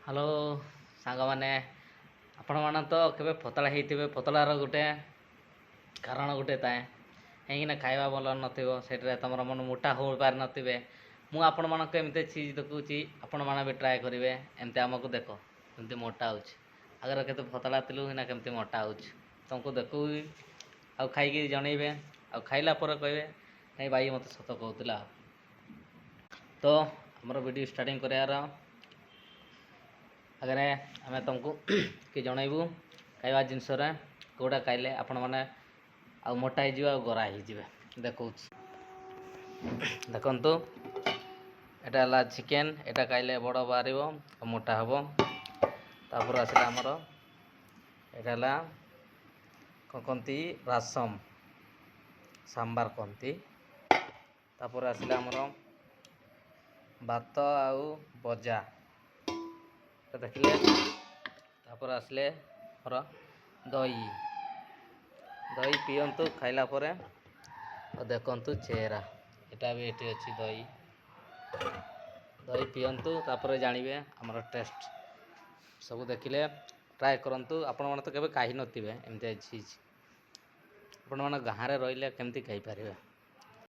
Hello ସାଙ୍ଗମାନେ, ଆପଣମାନେ ତ କେବେ ପତଳା ହେଇଥିବେ। ପତଳାର ଗୋଟେ କାରଣ ଗୋଟେ ଥାଏ, କାହିଁକିନା ଖାଇବା ଭଲ ନଥିବ, ସେଇଟାରେ ତୁମର ମନ ମୋଟା ହୋଇପାରିନଥିବେ। ମୁଁ ଆପଣମାନଙ୍କୁ ଏମିତି ଚିଜ୍ ଦେଖାଉଛି, ଆପଣମାନେ ବି ଟ୍ରାଏ କରିବେ। ଏମିତି ଆମକୁ ଦେଖ କେମିତି ମୋଟା ହେଉଛି, ଆଗରେ କେତେ ପତଳା ଥିଲୁ ନା କେମିତି ମୋଟା ହେଉଛି ତୁମକୁ ଦେଖୁବି। ଆଉ ଖାଇକି ଜଣେଇବେ, ଆଉ ଖାଇଲା ପରେ କହିବେ ନାଇଁ ଭାଇ ମୋତେ ସତ କହୁଥିଲା। ତ ଆମର ଭିଡ଼ିଓ ଷ୍ଟାର୍ଟିଂ କରିବାର ଆଗରେ ଆମେ ତୁମକୁ କି ଜଣେଇବୁ ଖାଇବା ଜିନିଷରେ କେଉଁଟା ଖାଇଲେ ଆପଣମାନେ ଆଉ ମୋଟା ହେଇଯିବେ ଆଉ ଗୋରା ହେଇଯିବେ। ଦେଖାଉଛି, ଦେଖନ୍ତୁ ଏଇଟା ହେଲା ଚିକେନ୍। ଏଇଟା ଖାଇଲେ ବଡ଼ ବାହାରିବ ଆଉ ମୋଟା ହେବ। ତାପରେ ଆସିଲା ଆମର ଏଇଟା ହେଲା କ'ଣ କହନ୍ତି, ରାସମ ସାମ୍ବାର କହନ୍ତି। ତାପରେ ଆସିଲା ଆମର ଭାତ ଆଉ ଭଜା, ଦେଖିଲେ। ତାପରେ ଆସିଲେ ଆମର ଦହି ପିଅନ୍ତୁ ଖାଇଲା ପରେ। ଆଉ ଦେଖନ୍ତୁ ଚେହେରା, ଏଇଟା ବି ଏଠି ଅଛି ଦହି ପିଅନ୍ତୁ, ତାପରେ ଜାଣିବେ ଆମର ଟେଷ୍ଟ। ସବୁ ଦେଖିଲେ ଟ୍ରାଏ କରନ୍ତୁ। ଆପଣମାନେ ତ କେବେ ଖାଇ ନଥିବେ ଏମିତି ଚିଜ୍। ଆପଣମାନେ ଗାଁରେ ରହିଲେ କେମିତି ଖାଇପାରିବେ।